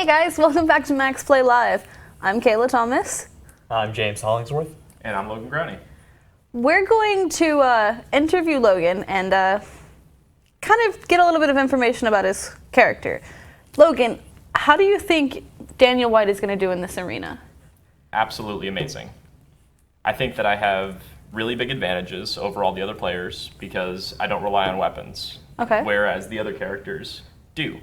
guys, welcome back to Max Play Live. I'm Kayla Thomas. I'm James Hollingsworth. And I'm Logan Growney. We're going to interview Logan and kind of get a little bit of information about his character. Logan, how do you think Daniel White is going to do in this arena? Absolutely amazing. I think that I have really big advantages over all the other players because I don't rely on weapons. Okay. Whereas the other characters do.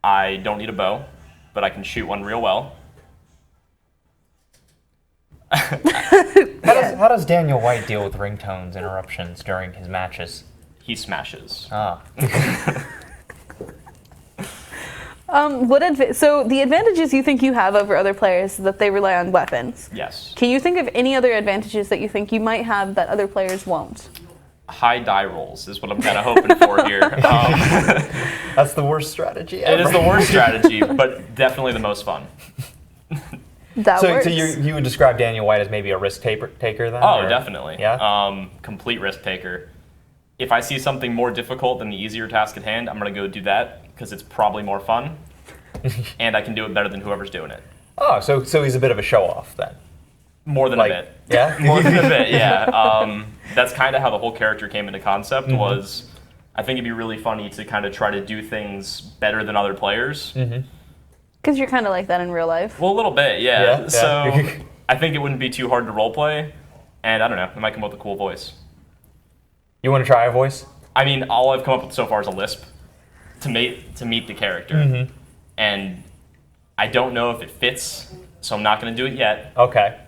I don't need a bow, but I can shoot one real well. How does Daniel White deal with ringtones interruptions during his matches? He smashes. So the advantages you think you have over other players is that they rely on weapons. Yes. Can you think of any other advantages that you think you might have that other players won't? High die rolls is what I'm kind of hoping for here. That's the worst strategy ever. It is the worst strategy, but definitely the most fun. That works. So you would describe Daniel White as maybe a risk taker then? Oh, or? definitely. Yeah? Complete risk taker. If I see something more difficult than the easier task at hand, I'm going to go do that because it's probably more fun, and I can do it better than whoever's doing it. Oh, so he's a bit of a show-off then? More than a bit. Yeah? More than a bit, yeah. That's kind of how the whole character came into concept was, I think it'd be really funny to kind of try to do things better than other players. Because you're kind of like that in real life. Well, a little bit, yeah. Yeah. So I think it wouldn't be too hard to roleplay, and I don't know, it might come up with a cool voice. You want to try a voice? I mean, all I've come up with so far is a lisp to meet the character, and I don't know if it fits, so I'm not going to do it yet. Okay.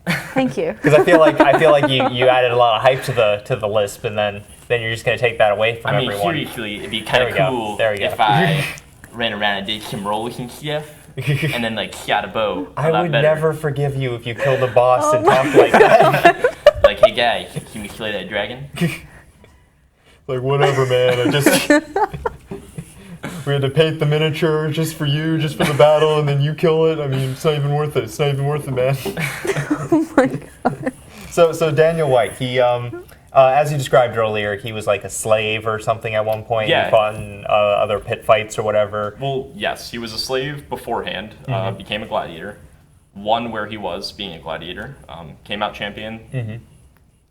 Thank you. Because I feel like you added a lot of hype to the lisp, and then you're just going to take that away from everyone. I mean, seriously, it'd be kind of cool if I ran around and did some rolling stuff, and then like shot a bow. I would never forgive you if you killed a boss and talked like that. Like, hey guy, can we slay that dragon? Like, whatever, man. We had to paint the miniature just for you, just for the battle, and then you kill it. I mean, it's not even worth it. It's not even worth it, man. Oh my god. So Daniel White, he, as you described earlier, he was like a slave or something at one point. Yeah. He fought in other pit fights or whatever. Well, yes, he was a slave beforehand, became a gladiator, won where he was being a gladiator, came out champion,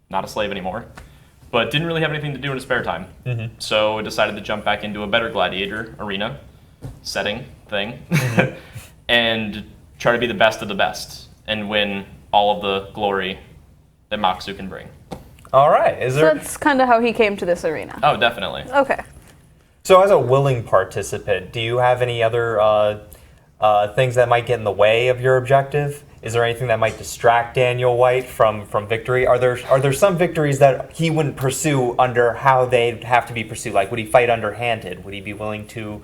not a slave anymore, but didn't really have anything to do in his spare time. So decided to jump back into a better gladiator arena setting thing and try to be the best of the best and win all of the glory that Moxu can bring. All right. So that's kind of how he came to this arena. Oh, definitely. Okay. So as a willing participant, do you have any other things that might get in the way of your objective? Is there anything that might distract Daniel White from victory? Are there some victories that he wouldn't pursue under how they'd have to be pursued? Like, would he fight underhanded? Would he be willing to...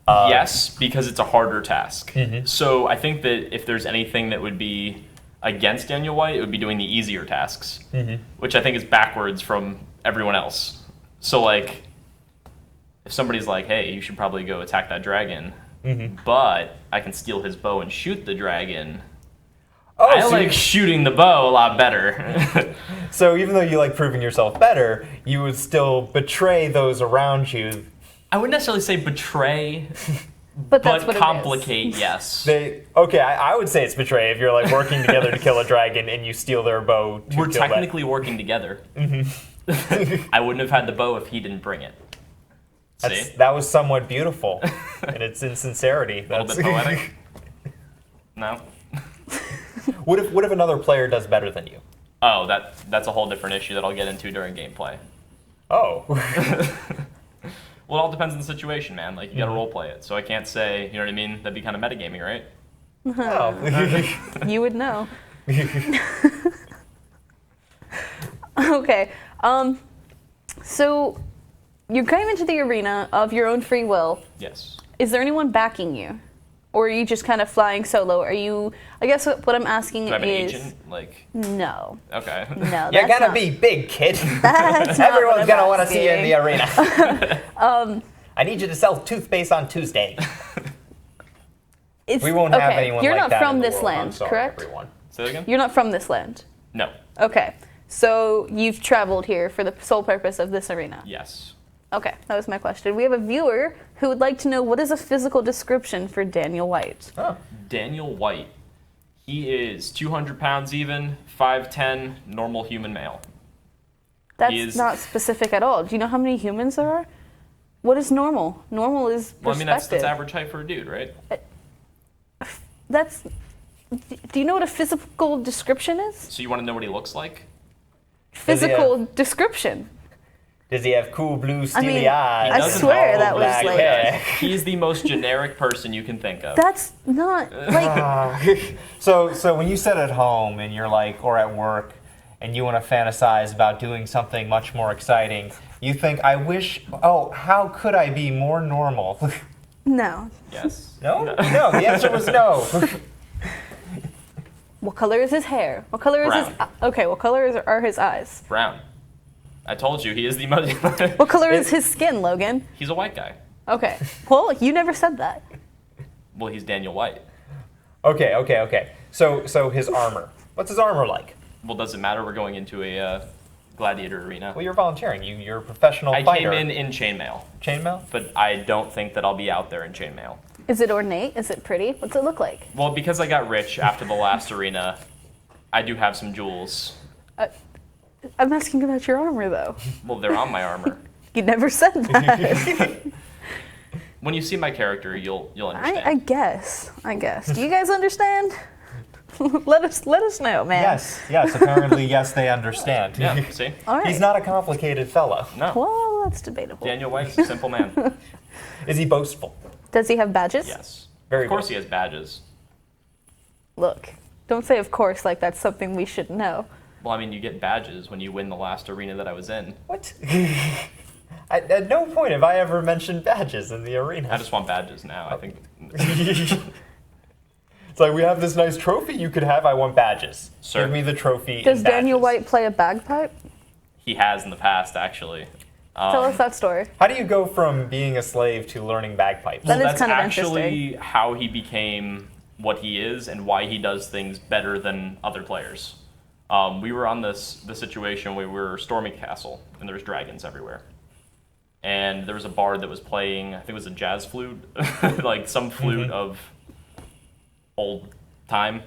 Yes, because it's a harder task. So I think that if there's anything that would be against Daniel White, it would be doing the easier tasks, which I think is backwards from everyone else. So, like, if somebody's like, hey, you should probably go attack that dragon, but I can steal his bow and shoot the dragon... I like shooting the bow a lot better. So even though you like proving yourself better, you would still betray those around you. I wouldn't necessarily say betray, But that's what complicate, yes. I would say it's betray if you're like working together to kill a dragon and you steal their bow to We're kill that. technically working together. I wouldn't have had the bow if he didn't bring it. See? That was somewhat beautiful in its insincerity. A little bit poetic? No? What if another player does better than you? Oh, that's a whole different issue that I'll get into during gameplay. Oh. Well, it all depends on the situation, man. Like, you gotta roleplay it. So I can't say, you know what I mean? That'd be kind of metagaming, right? Oh. You would know. Okay. So you came into the arena of your own free will. Yes. Is there anyone backing you? Or are you just kind of flying solo? Are you... I guess what I'm asking Do I have an is... agent? Like, No. okay. No, You're that's gonna not- be big, kid. That's not Everyone's what I'm gonna want to see you in the asking. arena. I need you to sell toothpaste on Tuesday. It's, We won't have okay, anyone you're like not that from in the this world. land, I'm sorry, correct? everyone. Say that again? You're not from this land. No. Okay. So you've traveled here for the sole purpose of this arena. Yes. Okay, that was my question. We have a viewer who would like to know what is a physical description for Daniel White. Oh. Daniel White. He is 200 pounds even, 5'10", normal human male. That's He is- not specific at all. Do you know how many humans there are? What is normal? Normal is Well, I mean, that's perspective. average height for a dude, right? That's. Do you know what a physical description is? So you want to know what he looks like? Physical description. Does he have cool blue steely mean, eyes? I and swear all that was black like- hair? He's the most generic person you can think of. That's not like. So when you sit at home and you're like, or at work, and you want to fantasize about doing something much more exciting, you think, I wish, oh, how could I be more normal? No. Yes. No? No, the answer was no. What color is his hair? What color is his? Brown. Okay. What color are his eyes? Brown. I told you, he is the most... What color is his skin, Logan? He's a white guy. Okay. Well, you never said that. Well, he's Daniel White. Okay. So his armor. What's his armor like? Well, does it matter? We're going into a gladiator arena. Well, you're volunteering. You're a professional I fighter. came in chainmail, Chainmail? but I don't think that I'll be out there in chainmail. Is it ornate? Is it pretty? What's it look like? Well, because I got rich after the last arena, I do have some jewels. I'm asking about your armor, though. Well, they're on my armor. You never said that. When you see my character, you'll understand. I guess. Do you guys understand? let us know, man. Yes. Apparently, yes, they understand. Yeah, see? All right. He's not a complicated fellow. No. Well, that's debatable. Daniel White's a simple man. Is he boastful? Does he have badges? Yes. Very Of course good. he has badges. Look, don't say of course like that's something we should know. Well, I mean, you get badges when you win the last arena that I was in. What? At no point have I ever mentioned badges in the arena. I just want badges now. I think It's like, we have this nice trophy you could have. I want badges. Sir. Give me the trophy. Does and Daniel badges. White play a bagpipe? he has in the past, actually. Tell us that story. How do you go from being a slave to learning bagpipes? That is That's kind of actually how he became what he is and why he does things better than other players. We were on the situation where we were storming a castle and there's dragons everywhere. And there was a bard that was playing, I think it was a jazz flute, like some flute of old time.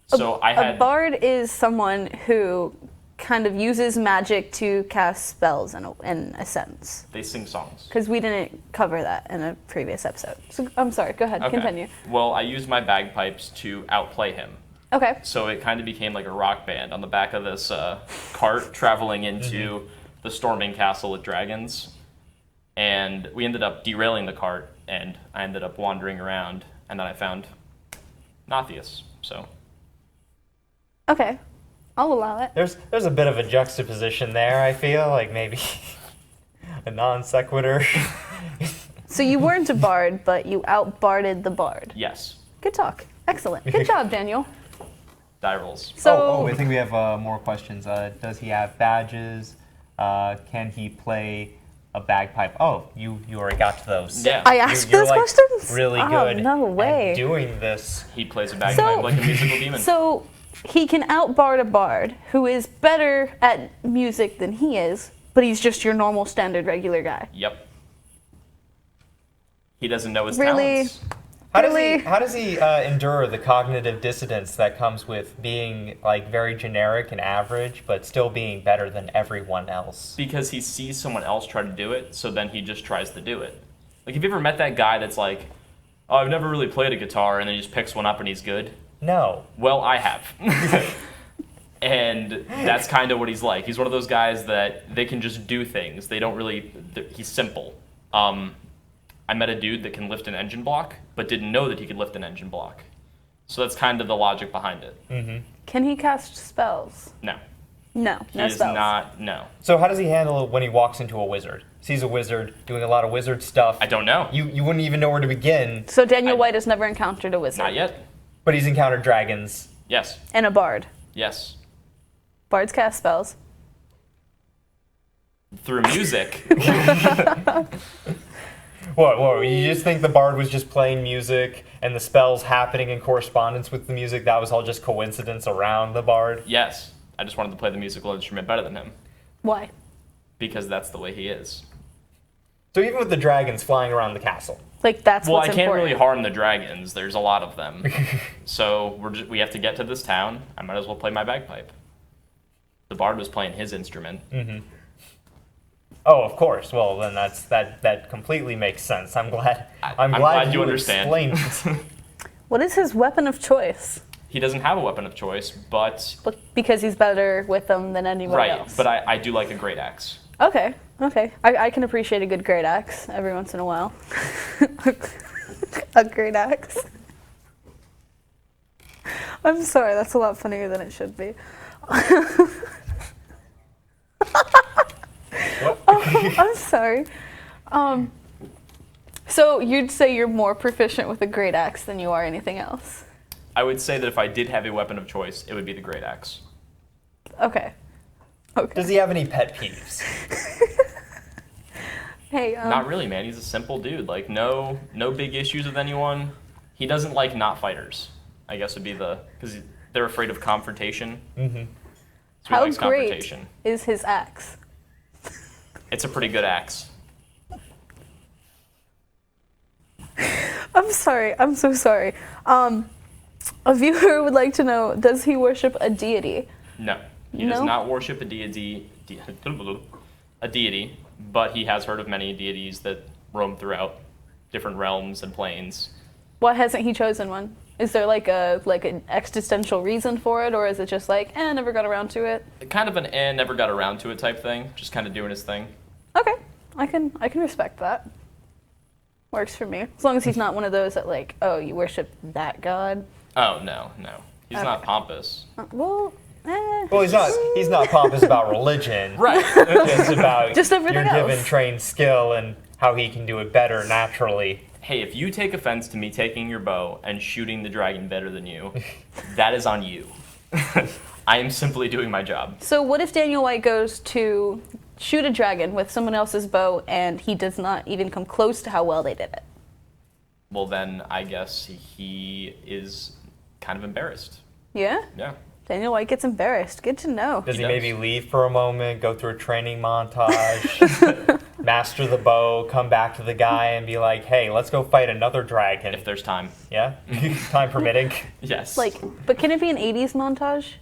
So I A had bard is someone who kind of uses magic to cast spells in a sense. they sing songs. Because we didn't cover that in a previous episode. So I'm sorry, go ahead, Okay. continue. Well, I used my bagpipes to outplay him. Okay. So it kind of became like a rock band on the back of this cart traveling into the storming castle with dragons. And we ended up derailing the cart, and I ended up wandering around, and then I found Nothius. So Okay. I'll allow it. There's a bit of a juxtaposition there, I feel. Like maybe a non sequitur. So you weren't a bard, but you outbarded the bard. yes, Good talk. Excellent. Good job, Daniel. die rolls. So I think we have more questions. Does he have badges? Can he play a bagpipe? Oh, you already got to those. Yeah, I asked You're those like questions? really Oh, good no at way. doing this. he plays a bagpipe like a musical demon. So he can outbard a bard who is better at music than he is, but he's just your normal, standard, regular guy. Yep. He doesn't know his Really? talents. How does he endure the cognitive dissonance that comes with being like very generic and average, but still being better than everyone else? Because he sees someone else try to do it, so then he just tries to do it. Like, have you ever met that guy that's like, oh, I've never really played a guitar, and then he just picks one up and he's good? No. Well, I have. And that's kind of what he's like. He's one of those guys that they can just do things. They don't really, he's simple. I met a dude that can lift an engine block, but didn't know that he could lift an engine block. So that's kind of the logic behind it. Can he cast spells? No. No, He no is spells. not, no. So how does he handle it when he walks into a wizard? Sees a wizard doing a lot of wizard stuff. I don't know. You wouldn't even know where to begin, So Daniel White has never encountered a wizard. Not yet. but he's encountered dragons. Yes. And a bard. Yes. Bards cast spells. Through music. What, you just think the bard was just playing music and the spells happening in correspondence with the music? That was all just coincidence around the bard? Yes. I just wanted to play the musical instrument better than him. Why? Because that's the way he is. So even with the dragons flying around the castle. Like that's Well, I what's can't important. really harm the dragons. There's a lot of them. So we have to get to this town. I might as well play my bagpipe. The bard was playing his instrument. Oh, of course. Well, then that completely makes sense. I'm glad. I'm glad you explained understand. it. What is his weapon of choice? He doesn't have a weapon of choice, but Because he's better with them than anyone right. else. But I do like a great axe. Okay. I can appreciate a good great axe every once in a while. A great axe. I'm sorry, that's a lot funnier than it should be. I'm sorry. So you'd say you're more proficient with a great axe than you are anything else? I would say that if I did have a weapon of choice, it would be the great axe. Okay. Does he have any pet peeves? Hey, Not really, man. He's a simple dude. Like no big issues with anyone. He doesn't like not fighters. I guess would be because they're afraid of confrontation. So he how likes great confrontation. is his axe? It's a pretty good axe. I'm sorry. I'm so sorry. A viewer would like to know, does he worship a deity? No, he does No? not worship a deity, but he has heard of many deities that roam throughout different realms and planes. Why hasn't he chosen one? Is there like an existential reason for it, or is it just like, never got around to it? Kind of an never got around to it type thing, just kind of doing his thing. Okay, I can respect that. Works for me. As long as he's not one of those that like, oh, you worship that god. Oh, no. He's not Okay. pompous. Well, Well, he's not pompous about religion. Right. It's about Just everything your given else. trained skill and how he can do it better naturally. Hey, if you take offense to me taking your bow and shooting the dragon better than you, that is on you. I am simply doing my job. so what if Daniel White goes to shoot a dragon with someone else's bow and he does not even come close to how well they did it? Well, then I guess he is kind of embarrassed. Yeah? Yeah. Daniel White gets embarrassed. Good to know. Does he does. maybe leave for a moment, go through a training montage, master the bow, come back to the guy and be like, hey, let's go fight another dragon? If there's time. Yeah? Time permitting. Yes. But can it be an 80s montage?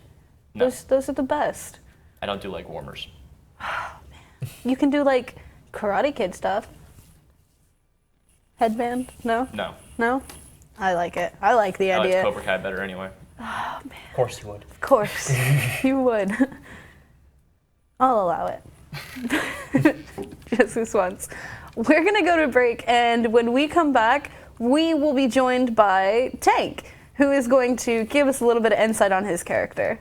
No. Those are the best. I don't do leg warmers. You can do like Karate Kid stuff. Headband? No? No. No? I like it. I like the I like idea. Cobra Kai better anyway. Of course you would. Of course. You would. I'll allow it. Just this once. We're going to go to break, and when we come back, we will be joined by Tank, who is going to give us a little bit of insight on his character.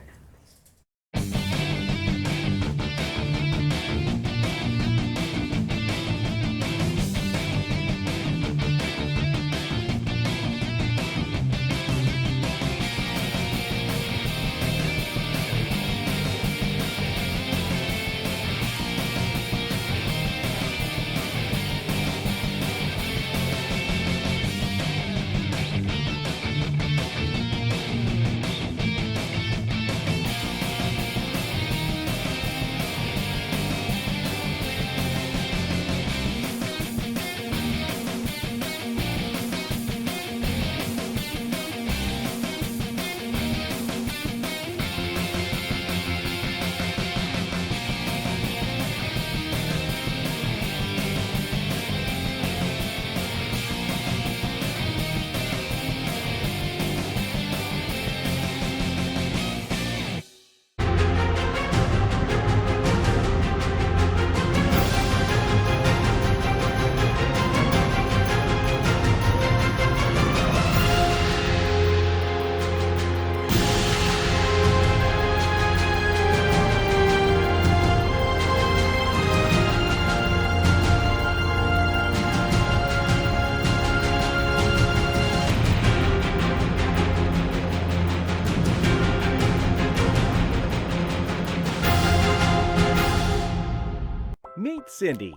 Meet Cindy.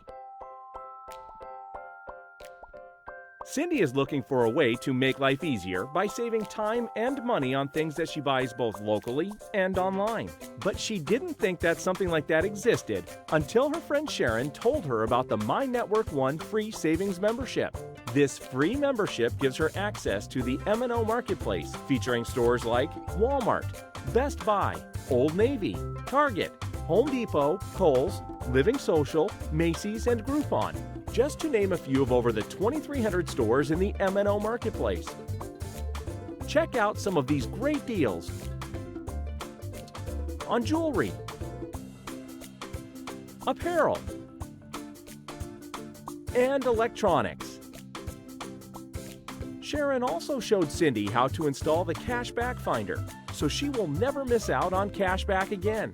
Cindy is looking for a way to make life easier by saving time and money on things that she buys both locally and online. But she didn't think that something like that existed until her friend Sharon told her about the My Network One free savings membership. This free membership gives her access to the M&O Marketplace, featuring stores like Walmart, Best Buy, Old Navy, Target, Home Depot, Kohl's, Living Social, Macy's, and Groupon, just to name a few of over the 2,300 stores in the M&O Marketplace. Check out some of these great deals on jewelry, apparel, and electronics. Sharon also showed Cindy how to install the Cashback Finder, so she will never miss out on cashback again.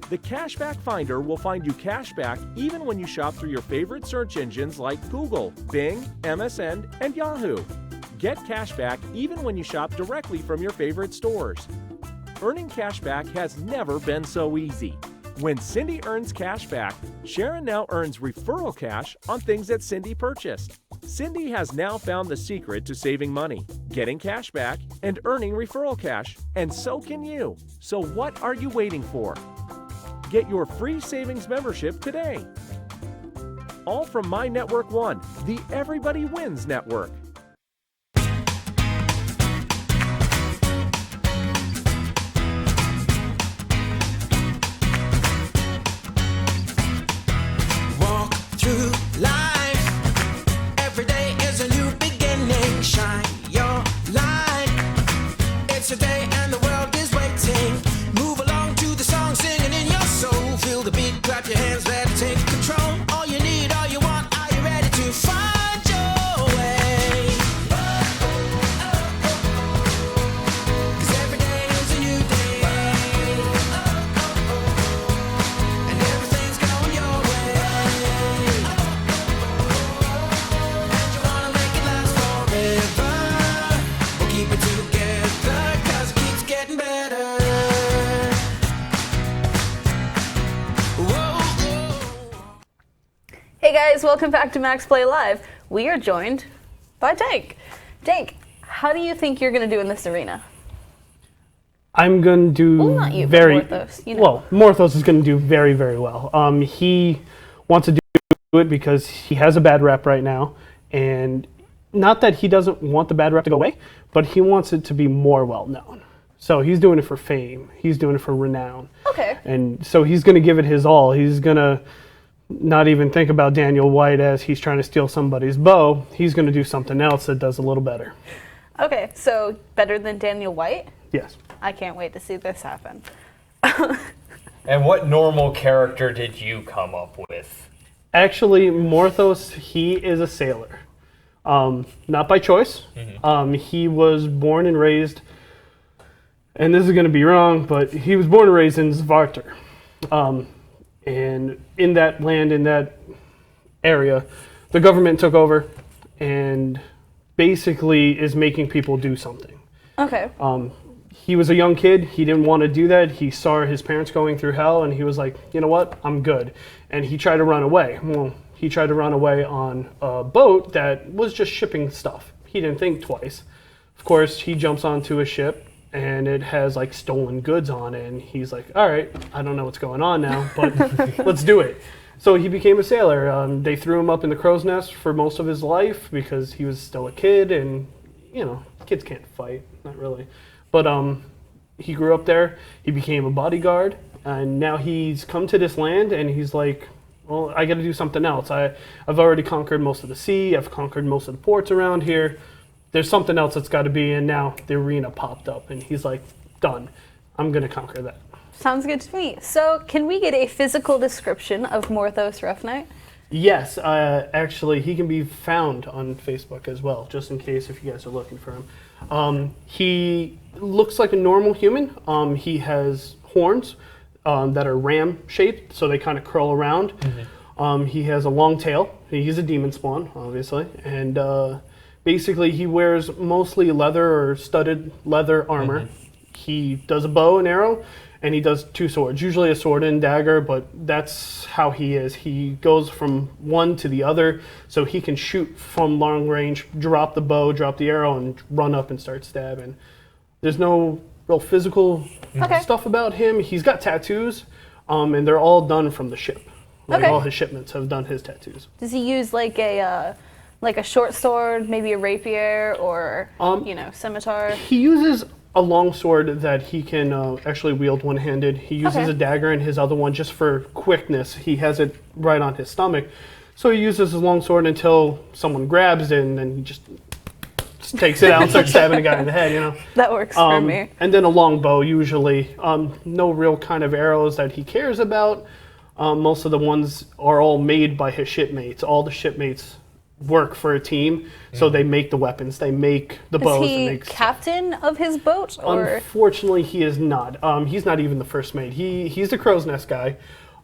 The Cashback Finder will find you cashback even when you shop through your favorite search engines like Google, Bing, MSN, and Yahoo. Get cashback even when you shop directly from your favorite stores. Earning cashback has never been so easy. When Cindy earns cashback, Sharon now earns referral cash on things that Cindy purchased. Cindy has now found the secret to saving money, getting cashback, and earning referral cash, and so can you. So what are you waiting for? Get your free savings membership today. All from My Network One, the Everybody Wins Network. Walk through life. Every day is a new beginning. Shine your light. It's a day and the world is waiting. Move along to the song, singing in your soul. Feel the beat, clap your hands, let it take control. All you need, all you want, are you ready to find your way? 'Cause every day is a new day. And everything's going your way. And you wanna make it last forever. We'll keep it together, 'cause it keeps getting better. Hey guys, welcome back to Max Play Live. We are joined by Tank. Tank, how do you think you're going to do in this arena? I'm going to do Well, not you, but very Morthos, you know. well. Morthos is going to do very, very well. He wants to do it because he has a bad rep right now, and not that he doesn't want the bad rep to go away, but he wants it to be more well known. So he's doing it for fame. He's doing it for renown. Okay. And so he's going to give it his all. He's going to not even think about Daniel White as he's trying to steal somebody's bow. He's going to do something else that does a little better. Okay, so better than Daniel White? Yes. I can't wait to see this happen. And what normal character did you come up with? Actually, Morthos, he is a sailor. Not by choice. He was born and raised, and this is going to be wrong, but he was born and raised in Svarter. And in that land, in that area, the government took over and basically is making people do something. Okay. He was a young kid. He didn't want to do that. He saw his parents going through hell, and he was like, you know what? I'm good. And he tried to run away. Well, he tried to run away on a boat that was just shipping stuff. He didn't think twice. Of course, he jumps onto a ship, and it has like stolen goods on it. And he's like, all right, I don't know what's going on now, but let's do it. So he became a sailor. They threw him up in the crow's nest for most of his life because he was still a kid, and you know, kids can't fight, not really. But he grew up there. He became a bodyguard, and now he's come to this land, and he's like, well, I got to do something else. I've already conquered most of the sea. I've conquered most of the ports around here. There's something else that's got to be, and now the arena popped up, and he's like, done. I'm going to conquer that. Sounds good to me. So, can we get a physical description of Morthos Rough Knight? Yes, actually, he can be found on Facebook as well, just in case if you guys are looking for him. He looks like a normal human. He has horns that are ram-shaped, so they kind of curl around. He has a long tail. He's a demon spawn, obviously. And basically, he wears mostly leather or studded leather armor. He does a bow and arrow, and he does 2 swords, usually a sword and dagger, but that's how he is. He goes from one to the other, so he can shoot from long range, drop the bow, drop the arrow, and run up and start stabbing. There's no real physical Okay. stuff about him. He's got tattoos, and they're all done from the ship. Like Okay. all his shipments have done his tattoos. Does he use like a short sword, maybe a rapier, or scimitar? He uses a long sword that he can actually wield one-handed. He uses Okay. a dagger in his other one just for quickness. He has it right on his stomach. So he uses his long sword until someone grabs it, and then he just takes it out and starts stabbing a guy in the head, you know? That works for me. And then a long bow, usually. No real kind of arrows that he cares about. Most of the ones are all made by his shipmates. All the shipmates work for a team, so they make the weapons, they make the Is bows. they he make captain of his boat, or Unfortunately, he is not. He's not even the first mate. He's the crow's nest guy.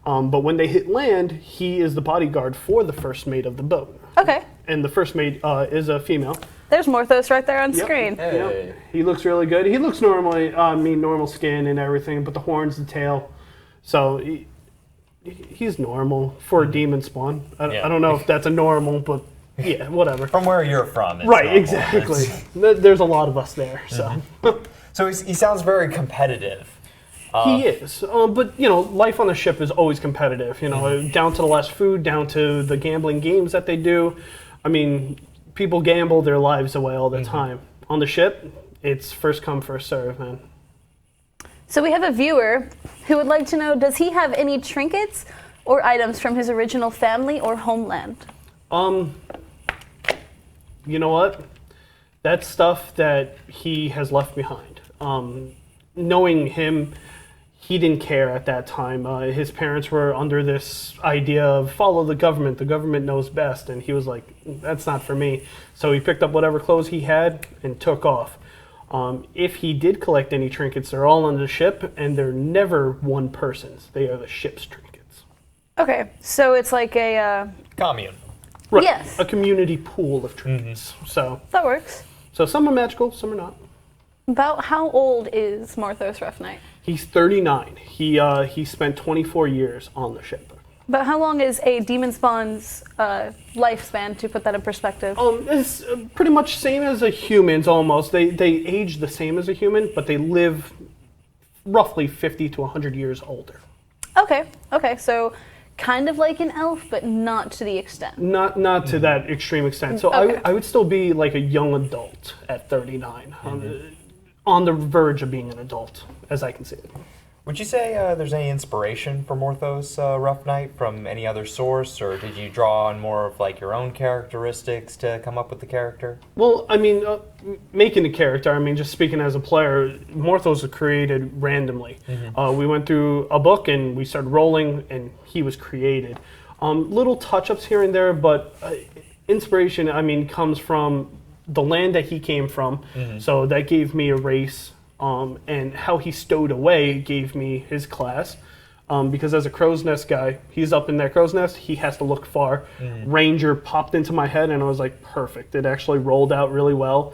But when they hit land, he is the bodyguard for the first mate of the boat. okay? And the first mate is a female. There's Morthos right there on Yep. screen. Yep. He looks really good. He looks normally, normal skin and everything, but the horns, the tail. So he's normal for a demon spawn. I don't know if that's a normal, but yeah, whatever. From where you're from. It's Right, normal. exactly. It's- There's a lot of us there, so. So he sounds very competitive. He is, but life on the ship is always competitive. Down to the last food, down to the gambling games that they do. I mean, people gamble their lives away all the time. On the ship, it's first come, first serve, man. So we have a viewer who would like to know: does he have any trinkets or items from his original family or homeland? You know what? That's stuff that he has left behind. Knowing him, he didn't care at that time. His parents were under this idea of follow the government knows best, and he was like, that's not for me. So he picked up whatever clothes he had and took off. If he did collect any trinkets, they're all on the ship, and they're never one person's. They are the ship's trinkets. Okay, so it's like a Commune. Right. Yes. A community pool of trinkets. So that works. some are magical, some are not. About how old is Morthos Rough Knight? He's 39. He spent 24 years on the ship. But how long is a demon spawn's lifespan, to put that in perspective? It's pretty much same as a human's almost. They age the same as a human, but they live roughly 50 to 100 years older. Okay, so kind of like an elf, but not to the extent. Not to that extreme extent. So Okay. I would still be like a young adult at 39. On the verge of being an adult, as I can see it. Would you say there's any inspiration for Morthos Rough Knight from any other source, or did you draw on more of like your own characteristics to come up with the character? Well, I mean, making the character, I mean, just speaking as a player, Morthos was created randomly. We went through a book and we started rolling, and he was created. Little touch-ups here and there, but inspiration, I mean, comes from the land that he came from. So that gave me a race. And how he stowed away gave me his class. Because as a crow's nest guy, he's up in that crow's nest, he has to look far. Ranger popped into my head, and I was like, perfect. It actually rolled out really well.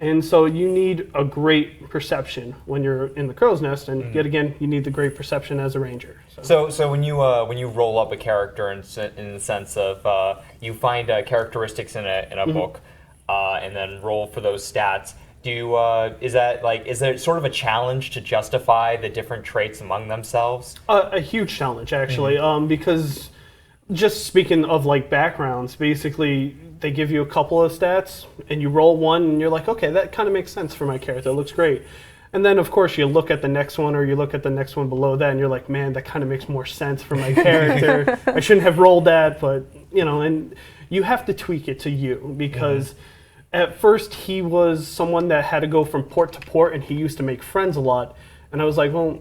And so you need a great perception when you're in the crow's nest, and yet again, you need the great perception as a ranger. So when you roll up a character in the sense of you find characteristics in a book, and then roll for those stats. Is there sort of a challenge to justify the different traits among themselves? A huge challenge, actually, because just speaking of like backgrounds, basically they give you a couple of stats and you roll one and you're like, okay, that kind of makes sense for my character. It looks great. And then, of course, you look at the next one or you look at the next one below that and you're like, man, that kind of makes more sense for my character. I shouldn't have rolled that, but, and you have to tweak it to you because at first he was someone that had to go from port to port and he used to make friends a lot. And I was like, well,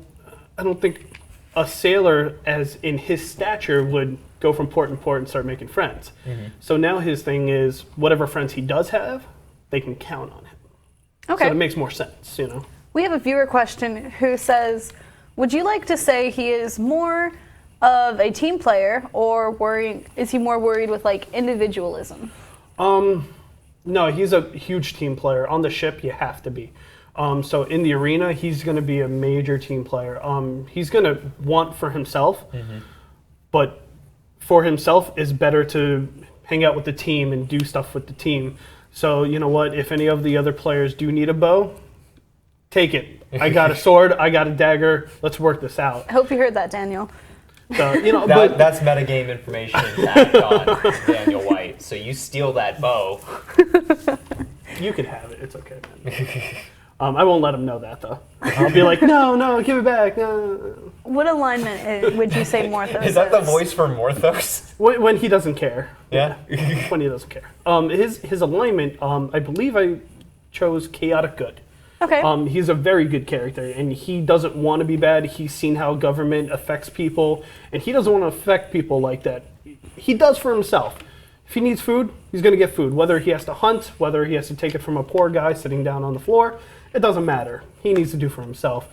I don't think a sailor as in his stature would go from port to port and start making friends. So now his thing is whatever friends he does have, they can count on him. Okay. So it makes more sense, We have a viewer question who says, would you like to say he is more of a team player, or is he more worried with like individualism? No, he's a huge team player. On the ship, you have to be. So in the arena, he's going to be a major team player. He's going to want for himself, but for himself, it's better to hang out with the team and do stuff with the team. So you know what? If any of the other players do need a bow, take it. I got a sword. I got a dagger. Let's work this out. I hope you heard that, Daniel. So, you know, That's metagame information back on Daniel White. So you steal that bow. you can have it. It's okay, man. I won't let him know that though. I'll be like, no, give it back. No. What alignment would you say Morthos Is that the voice for Morthos? When he doesn't care. Yeah. When he doesn't care. His alignment. I believe I chose chaotic good. Okay. He's a very good character, and he doesn't want to be bad. He's seen how government affects people, and he doesn't want to affect people like that. He does for himself. If he needs food, he's going to get food. Whether he has to hunt, whether he has to take it from a poor guy sitting down on the floor, it doesn't matter. He needs to do for himself.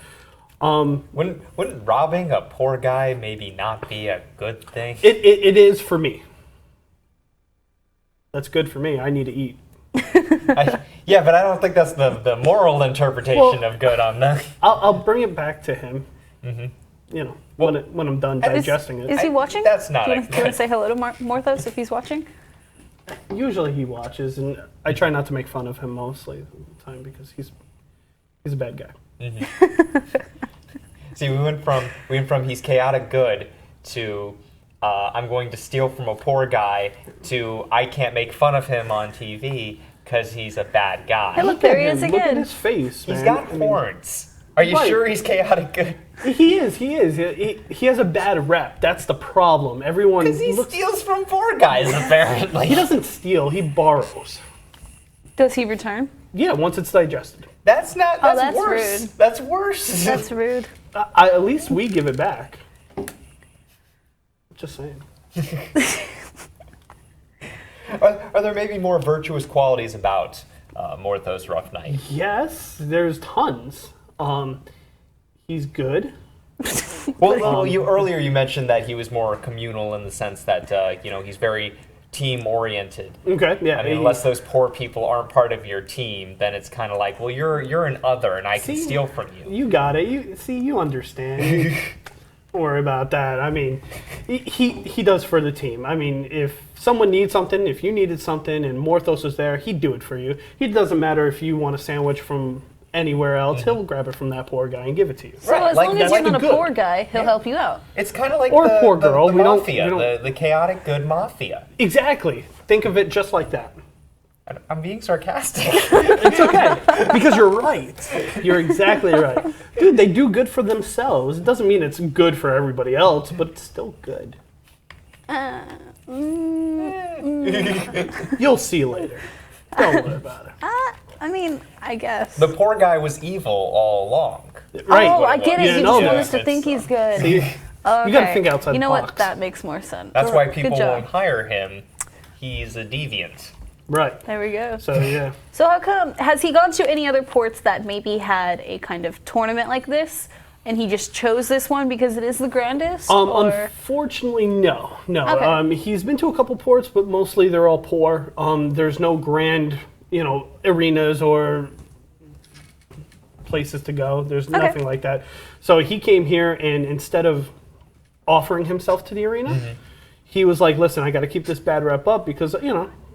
Wouldn't robbing a poor guy maybe not be a good thing? It is for me. That's good for me. I need to eat. Yeah, but I don't think that's the moral interpretation of good on that. I'll bring it back to him. You know, when I'm done digesting it. Is he watching? That's not Do you want good. to say hello to Morthos if he's watching? Usually he watches, and I try not to make fun of him mostly of the time because he's a bad guy. See, we went from he's chaotic good to I'm going to steal from a poor guy to I can't make fun of him on TV because he's a bad guy. Hey, look, there he is Look at again. his face, man. He's got horns. Are you Right. sure he's chaotic good? He is. He has a bad rep. That's the problem. Everyone Because he looks. steals from poor guys, apparently. He doesn't steal. He borrows. Does he return? Yeah, once it's digested. That's not. Oh, That's, that's worse. rude. That's worse. That's rude. At least we give it back. Just saying. Are there maybe more virtuous qualities about Morthos Rough Knight? Yes, there's tons. He's good. Well, you earlier you mentioned that he was more communal in the sense that he's very team oriented. Okay, yeah. I mean, unless those poor people aren't part of your team, then it's kind of like, well, you're an other, and I can See? steal from you. You got it. You understand. Don't worry about that. I mean, he does for the team. I mean, if someone needs something, if you needed something, and Morthos is there, he'd do it for you. It doesn't matter if you want a sandwich from anywhere else. He'll grab it from that poor guy and give it to you. So Right, as like- long as like you're not the a good. poor guy, he'll help you out. It's kind of like Or the, poor girl. the We don't- mafia, we don't- the chaotic good mafia. Exactly. Think of it just like that. I'm being sarcastic. It's okay. Because you're right. You're exactly right. Dude, they do good for themselves. It doesn't mean it's good for everybody else, but it's still good. You'll see later. Don't worry about it. I mean, I guess. The poor guy was evil all along. Right. Oh, I get You it. didn't He know just that. wants us to think he's good. See, Okay. you gotta think outside You know the what? box. That makes more sense. That's why Good people job. won't hire him. He's a deviant. Right. There we go. So, yeah. So how come, has he gone to any other ports that maybe had a kind of tournament like this, and he just chose this one because it is the grandest? Or Unfortunately, no. No. Okay. He's been to a couple ports, but mostly they're all poor. There's no grand, arenas or places to go. There's nothing like that. So he came here, and instead of offering himself to the arena, he was like, listen, I got to keep this bad rep up because,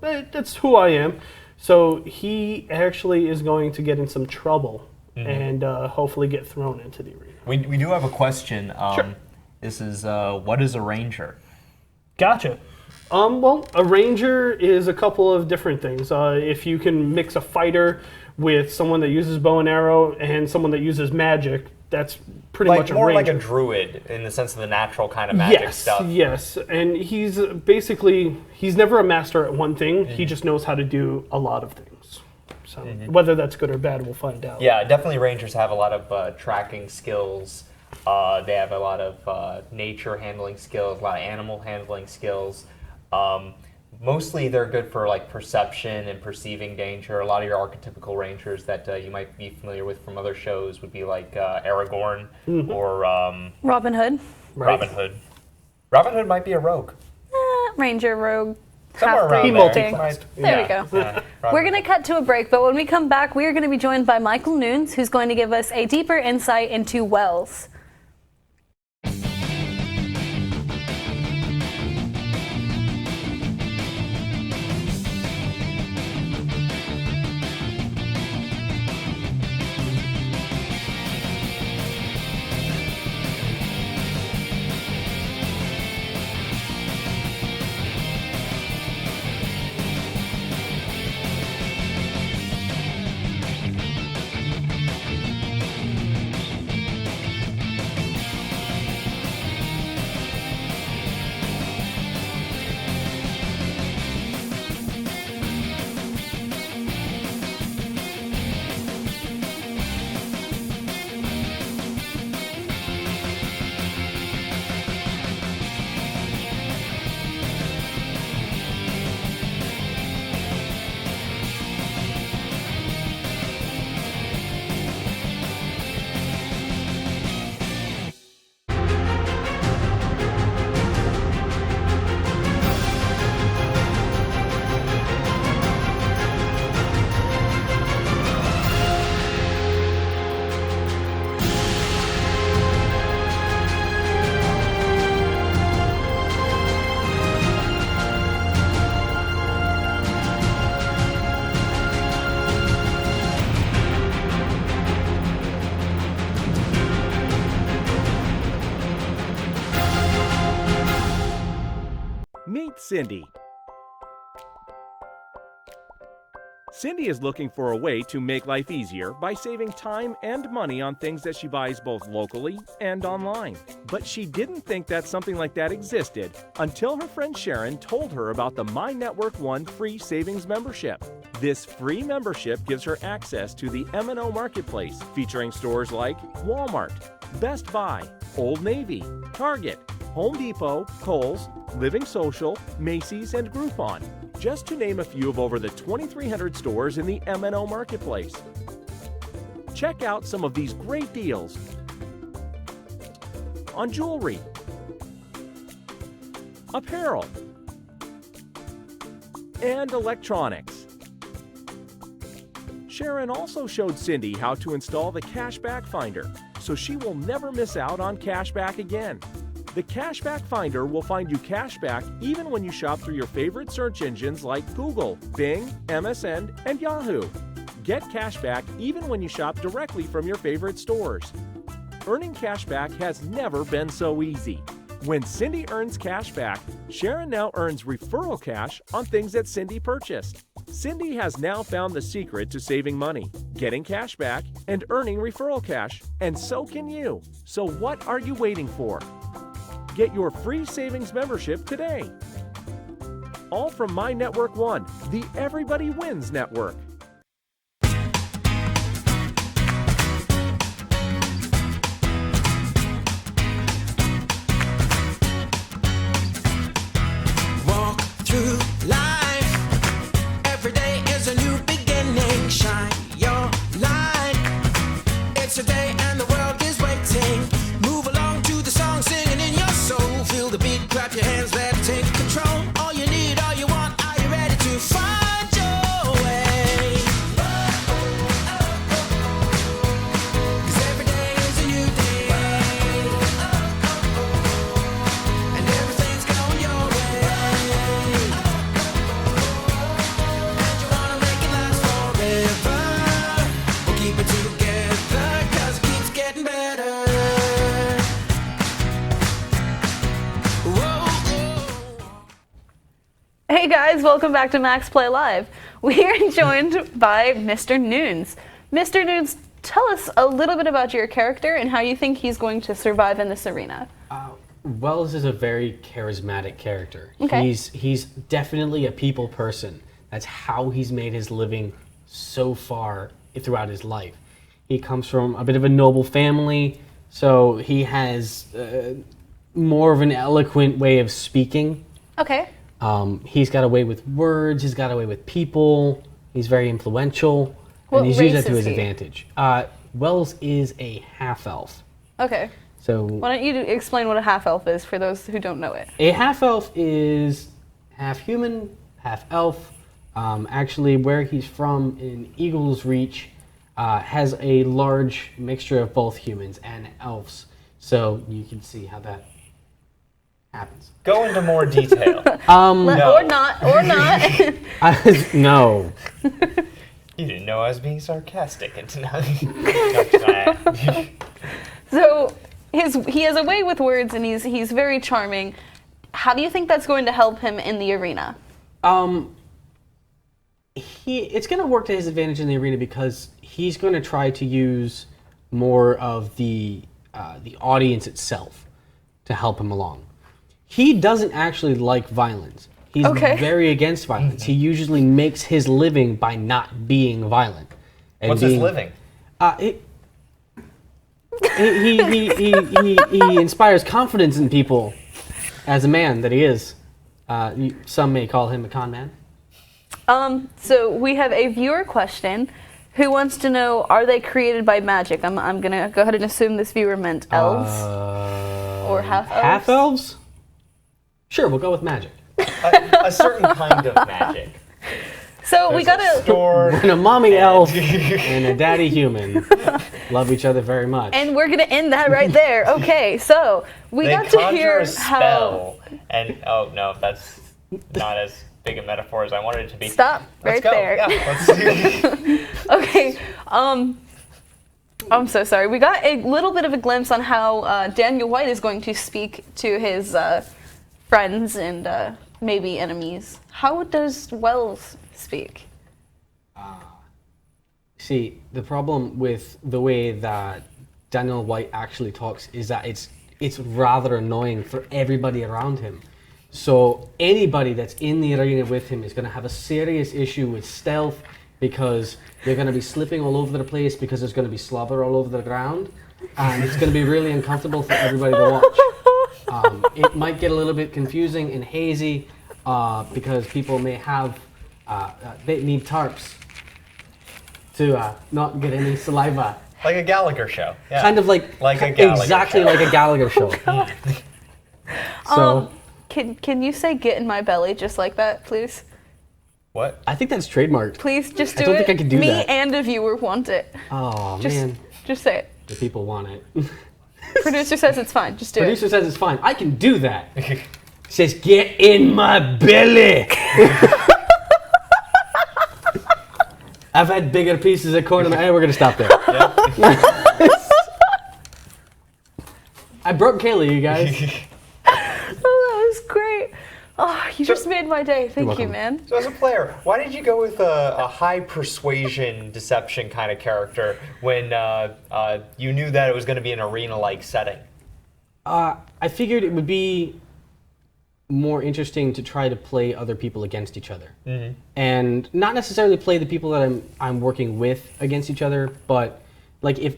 that's who I am. So he actually is going to get in some trouble and hopefully get thrown into the arena. We do have a question. Sure. This is what is a ranger? Gotcha. Well, a ranger is a couple of different things. If you can mix a fighter with someone that uses bow and arrow and someone that uses magic, that's pretty much a More ranger. like a druid in the sense of the natural kind of magic stuff. Yes, and he's never a master at one thing. He just knows how to do a lot of things. So whether that's good or bad, we'll find out. Yeah, definitely rangers have a lot of tracking skills. They have a lot of nature handling skills, a lot of animal handling skills. Mostly they're good for like perception and perceiving danger. A lot of your archetypical rangers that you might be familiar with from other shows would be like Aragorn or Robin Hood, Right. Robin Hood. Robin Hood might be a rogue. Ranger, Rogue. Somewhere half around three there. thing. Might- There we yeah, go. yeah, probably. We're going to cut to a break, but when we come back, we are going to be joined by Michael Nunes, who's going to give us a deeper insight into Wells. Meet Cindy. Cindy is looking for a way to make life easier by saving time and money on things that she buys both locally and online. But she didn't think that something like that existed until her friend Sharon told her about the My Network One free savings membership. This free membership gives her access to the M&O Marketplace, featuring stores like Walmart, Best Buy, Old Navy, Target, Home Depot, Kohl's, Living Social, Macy's, and Groupon, just to name a few of over the 2,300 stores in the M&O Marketplace. Check out some of these great deals on jewelry, apparel, and electronics. Sharon also showed Cindy how to install the Cashback Finder, so she will never miss out on cashback again. The Cashback Finder will find you cashback even when you shop through your favorite search engines like Google, Bing, MSN, and Yahoo. Get cashback even when you shop directly from your favorite stores. Earning cashback has never been so easy. When Cindy earns cashback, Sharon now earns referral cash on things that Cindy purchased. Cindy has now found the secret to saving money, getting cashback, and earning referral cash, and so can you. So what are you waiting for? Get your free savings membership today. All from My Network One, the Everybody Wins Network. Walk through life. Every day is a new beginning. Shine your light. It's a day and the world is waiting. Move along to the song, singing in your soul. Feel the beat, clap your hands, let's take control. All you need, all you want, are you ready to find your way? 'Cause every day is a new day. And everything's going your way. And you wanna make it last forever. We'll keep it together, 'cause it keeps getting better. Whoa. Hey guys, welcome back to Max Play Live. We are joined by Mr. Nunes. Mr. Nunes, tell us a little bit about your character and how you think he's going to survive in this arena. Wells is a very charismatic character. Okay. He's definitely a people person. That's how he's made his living so far throughout his life. He comes from a bit of a noble family, so he has more of an eloquent way of speaking. Okay. He's got a way with words, he's got a way with people, he's very influential, What and he's race used that to is his he? advantage. Wells is a half-elf. Okay. So Why don't you explain what a half elf is for those who don't know it? a half-elf is half human, half elf. Actually, where he's from in Eagle's Reach has a large mixture of both humans and elves. So you can see how that happens. Go into more detail. No. Or not. No. You didn't know I was being sarcastic and tonight. So he has a way with words, and he's very charming. How do you think that's going to help him in the arena? It's going to work to his advantage in the arena because he's going to try to use more of the audience itself to help him along. He doesn't actually like violence. He's very against violence. He usually makes his living by not being violent. And What's his living? He inspires confidence in people as a man that he is. Some may call him a con man. So we have a viewer question who wants to know, are they created by magic? I'm going to go ahead and assume this viewer meant elves or half-elves. Half-elves? Sure, we'll go with magic. A certain kind of magic. So we got a sword. When a mommy elf and a daddy human love each other very much. And we're going to end that right there. Okay, so we They got to conjure hear a spell, and oh no, that's not as big a metaphor as I wanted it to be. Stop Let's right go. there. Yeah, let's Okay, I'm so sorry. We got a little bit of a glimpse on how Daniel White is going to speak to his friends and maybe enemies. How does Wells speak? See, the problem with the way that Daniel White actually talks is that it's rather annoying for everybody around him. So anybody that's in the arena with him is going to have a serious issue with stealth because they're going to be slipping all over the place because there's going to be slobber all over the ground, and it's going to be really uncomfortable for everybody to watch. It might get a little bit confusing and hazy because people may have they need tarps to not get any saliva. Like a Gallagher show. Yeah. Kind of like a Gallagher exactly show. like a Gallagher show. So Can you say "get in my belly" just like that, please? What? I think that's trademarked. Please, just do I don't it. think I can do Me that. and a viewer want it. Oh Just, man, just say it. the people want it. Producer says it's fine. Just do Producer it. says it's fine. I can do that. Says get in my belly. I've had bigger pieces of corn in my. Hey, we're gonna stop there. I broke Kaylee, you guys. Oh, that was great. Oh, you just made my day. Thank you, welcome. man. So as a player, why did you go with a high persuasion, deception kind of character when you knew that it was going to be an arena-like setting? I figured it would be more interesting to try to play other people against each other, and not necessarily play the people that I'm working with against each other, but like if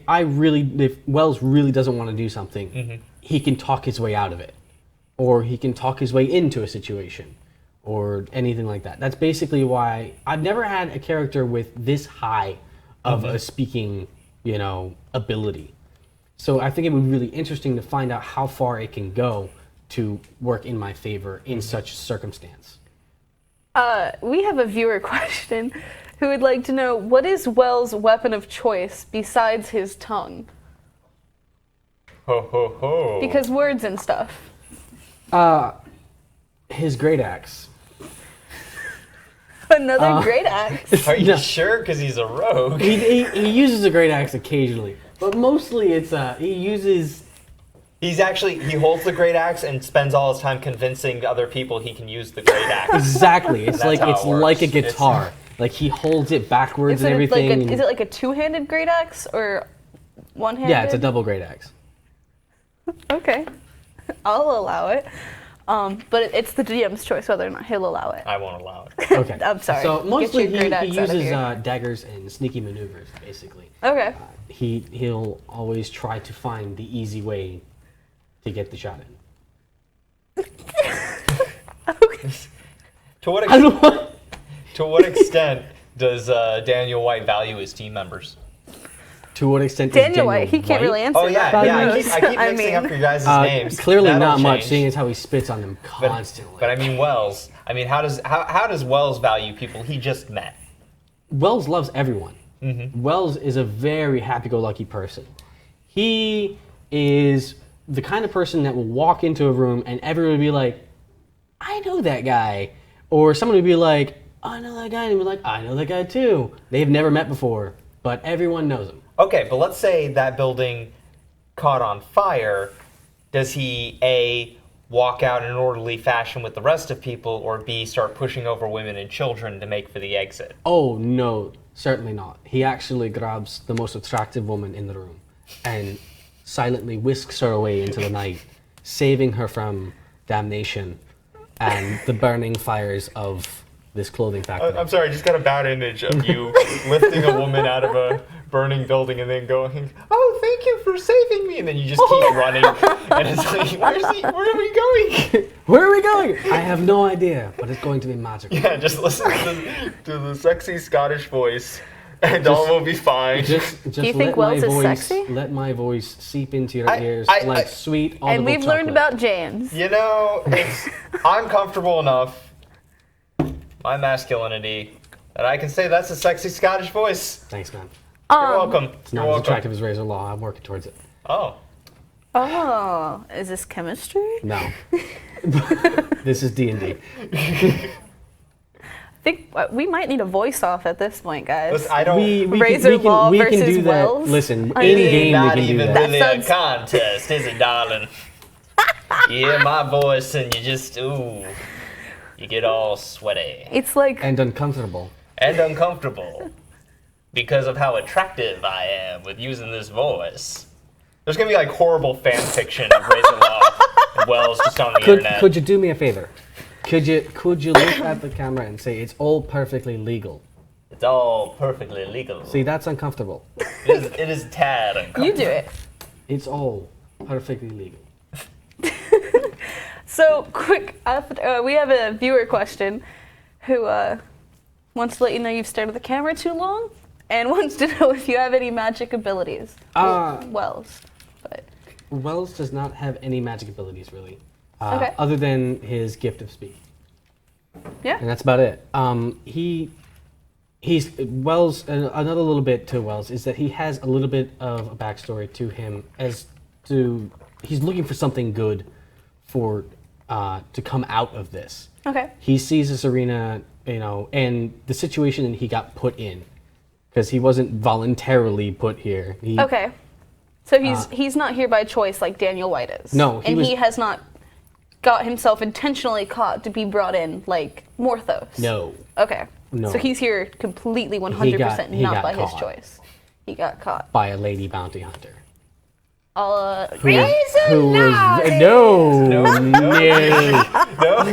Wells really doesn't want to do something, he can talk his way out of it, or he can talk his way into a situation, or anything like that. That's basically why I've never had a character with this high of a speaking, ability. So I think it would be really interesting to find out how far it can go to work in my favor in such circumstance. We have a viewer question who would like to know, what is Wells' weapon of choice besides his tongue? Ho ho ho! Because words and stuff. His great axe. Another great axe. Are you No. sure? Because he's a rogue. He uses a great axe occasionally, but mostly it's he uses. He holds the great axe and spends all his time convincing other people he can use the great axe. Exactly. It's That's like how it's it works. like a guitar. Like he holds it backwards Is and it, everything. is it like a two-handed great axe or one-handed? Yeah, it's a double great axe. Okay. I'll allow it. But it's the DM's choice whether or not he'll allow it. I won't allow it. Okay. I'm sorry. So Get mostly your great he axe out of uses here. daggers and sneaky maneuvers, basically. Okay. He'll always try to find the easy way to get the shot in. To what I don't know. to what extent does Daniel White value his team members? To what extent Daniel is White, he can't really answer Oh yeah, that. yeah. I knows? keep I mixing mean, up your guys' names. Clearly That'll not much, change. seeing as how he spits on them constantly. But I mean Wells. I mean, how does Wells value people he just met? Wells loves everyone. Wells is a very happy-go-lucky person. He is the kind of person that will walk into a room and everyone will be like, I know that guy. Or someone would be like, I know that guy. And he'd be like, I know that guy too. They've never met before, but everyone knows him. Okay, but let's say that building caught on fire. Does he A, walk out in an orderly fashion with the rest of people, or B, start pushing over women and children to make for the exit? Oh, no, certainly not. He actually grabs the most attractive woman in the room and silently whisks her away into the night, saving her from damnation and the burning fires of this clothing factory. I'm sorry, I just got a bad image of you lifting a woman out of a burning building and then going, oh, thank you for saving me. And then you just keep running. And it's like, where are we going? Where are we going? I have no idea, but it's going to be magical. Yeah, just listen to the sexy Scottish voice and all will be fine. Just Do you let think Wells my is voice, sexy? Let my voice seep into your ears I- like sweet audible and we've learned chocolate. about James. You know, I'm comfortable enough, my masculinity, that I can say that's a sexy Scottish voice. Thanks, man. You're welcome. It's You're not as welcome. attractive as Razor Law. I'm working towards it. Oh. Oh, is this chemistry? No. This is D&D. I think we might need a voice off at this point, guys. Listen, I don't. Razor Law we can versus do that. Wells? Listen, I in mean, game we not can do even that. That really sounds- a contest, is it, darling? You hear my voice and you just, ooh, you get all sweaty It's like And uncomfortable. and uncomfortable because of how attractive I am with using this voice. There's gonna be like horrible fan fiction of Razor Law and Wells just on the internet. Could you do me a favor? Could you look at the camera and say it's all perfectly legal? It's all perfectly legal. See, that's uncomfortable. It is tad uncomfortable. you do it. It's all perfectly legal. So quick, we have a viewer question who wants to let you know you've stared at the camera too long and wants to know if you have any magic abilities. Wells. But Wells does not have any magic abilities, really. Okay. Other than his gift of speak. yeah. And that's about it. He's Wells. Another little bit to Wells is that he has a little bit of a backstory to him as to he's looking for something good for to come out of this. Okay. He sees this arena, and the situation that he got put in, because he wasn't voluntarily put here. Okay. So he's not here by choice like Daniel White is. No, he has not got himself intentionally caught to be brought in like Morthos. No. Okay. No. So he's here completely 100% he not got by his caught. choice. He got caught. By a lady bounty hunter. Razor Who was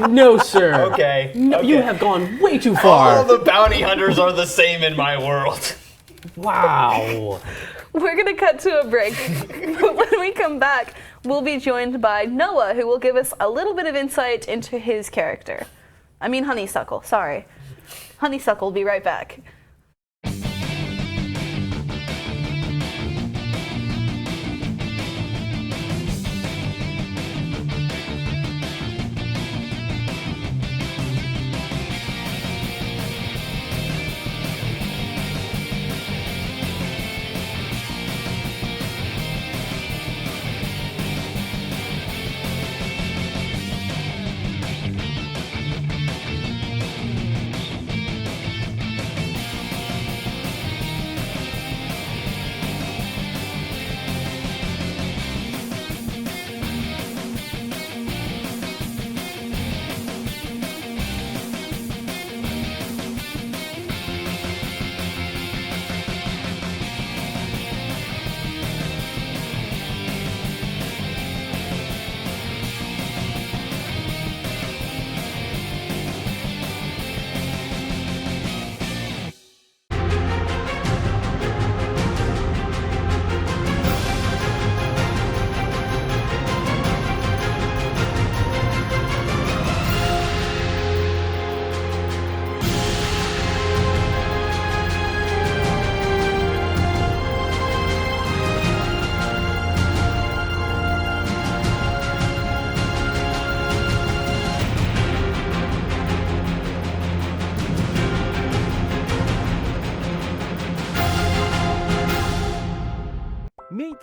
no, sir. Okay. No, okay. you have gone way too All far. the bounty hunters are the same in my world. Wow. We're going to cut to a break. But when we come back, we'll be joined by Noah, who will give us a little bit of insight into his character. I mean Honeysuckle, sorry. Honeysuckle will be right back.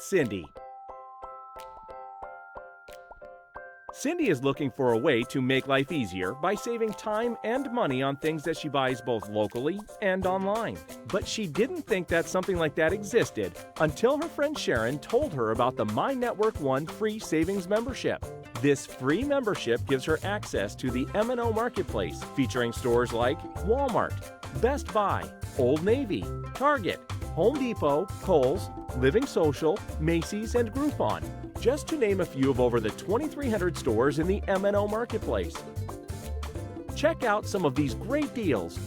Cindy. Cindy is looking for a way to make life easier by saving time and money on things that she buys both locally and online. But she didn't think that something like that existed until her friend Sharon told her about the My Network One free savings membership. This free membership gives her access to the M&O Marketplace, featuring stores like Walmart, Best Buy, Old Navy, Target, Home Depot, Kohl's, Living Social, Macy's, and Groupon, just to name a few of over the 2,300 stores in the M&O Marketplace. Check out some of these great deals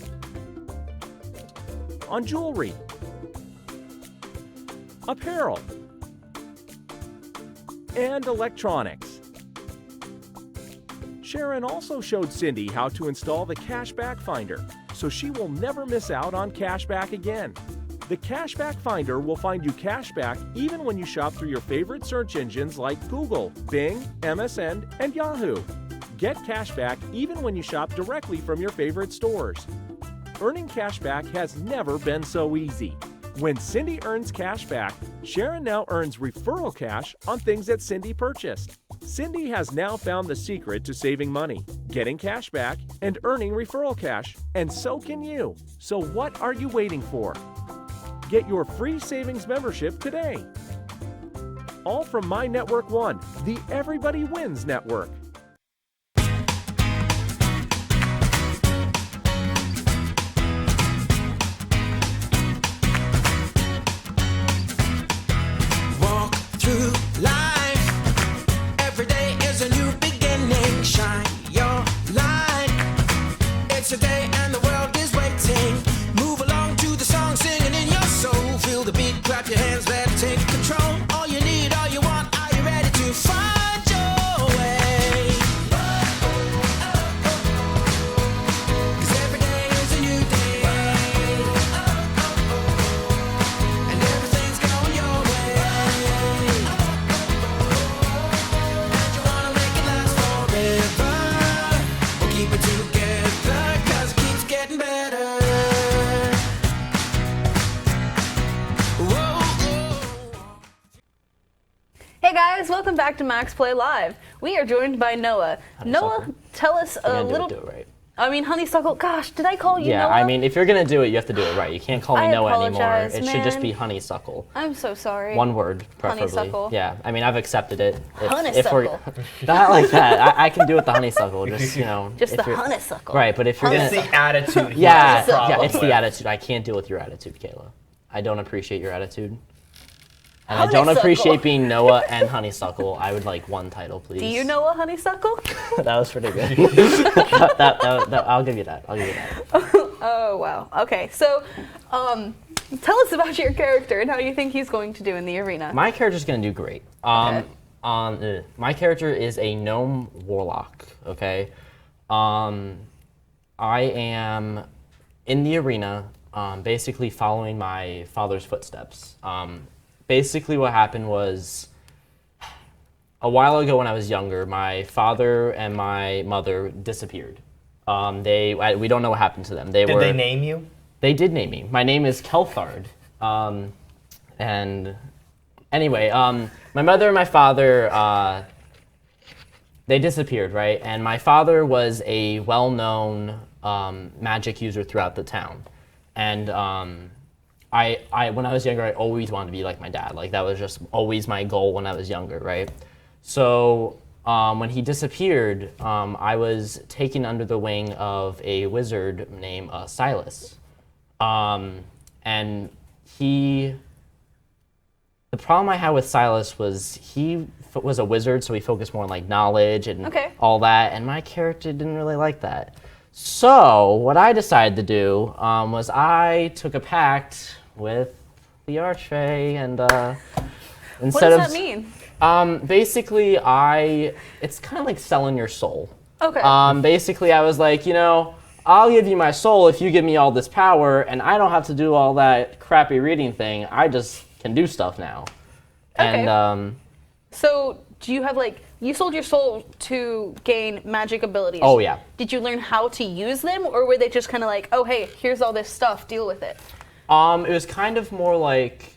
on jewelry, apparel, and electronics. Sharon also showed Cindy how to install the Cashback Finder, so she will never miss out on cashback again. The Cashback Finder will find you cashback even when you shop through your favorite search engines like Google, Bing, MSN, and Yahoo. Get cashback even when you shop directly from your favorite stores. Earning cashback has never been so easy. When Cindy earns cashback, Sharon now earns referral cash on things that Cindy purchased. Cindy has now found the secret to saving money, getting cash back, and earning referral cash, and so can you. So what are you waiting for? Get your free savings membership today. All from My Network One, the Everybody Wins Network. Walk through life. Every day is a new beginning. Shine your light. It's a day and the world is waiting. Move along to the song, singing in your soul. Feel the beat, clap your hands, let it take control. All you need, all you want, are you ready to find your way? 'Cause every day is a new day. And everything's going your way. And you wanna make it last forever. We'll keep it together, 'cause it keeps getting better. Hey guys, welcome back to Max Play Live. We are joined by Noah. Noah, Honeysuckle. tell us a You're little. gonna do it right. I mean, honeysuckle. Gosh, did I call you Yeah, Noah? I mean, if you're gonna do it, you have to do it right. You can't call me I Noah anymore. apologize, It should just man. be honeysuckle. I'm so sorry. One word, preferably. Honeysuckle. Yeah, I mean, I've accepted it. Honeysuckle. Not like that. I can do it the honeysuckle. Just Just if the you're- honeysuckle. Right, but if you're It's gonna, the attitude. he yeah, has a problem yeah, it's the with. attitude. I can't deal with your attitude, Kayla. I don't appreciate your attitute. And I don't Honeysuckle. appreciate being Noah and honeysuckle. I would like one title, please. Do you know a honeysuckle? That was pretty good. that, I'll give you that. I'll give you that. Oh wow. Okay, so tell us about your character and how you think he's going to do in the arena. My character's gonna do great. My character is a gnome warlock. Okay, I am in the arena, basically following my father's footsteps. Basically, what happened was a while ago when I was younger, my father and my mother disappeared. We don't know what happened to them. Did they name you? They did name me. My name is Kelthard. And anyway, my mother and my father, they disappeared, right? And my father was a well-known magic user throughout the town. And I when I was younger, I always wanted to be like my dad. Like that was just always my goal when I was younger, right? So when he disappeared, I was taken under the wing of a wizard named Silas. And the problem I had with Silas was he was a wizard, so he focused more on like knowledge and all that, and my character didn't really like that. So what I decided to do was I took a pact with the Archfey, and instead What does that mean? Basically, it's kind of like selling your soul. Okay. Basically, I was like, I'll give you my soul if you give me all this power, and I don't have to do all that crappy reading thing. I just can do stuff now. Okay. And so do you have you sold your soul to gain magic abilities? Oh, yeah. Did you learn how to use them, or were they just kind of like, oh hey, here's all this stuff, deal with it? it was kind of more like,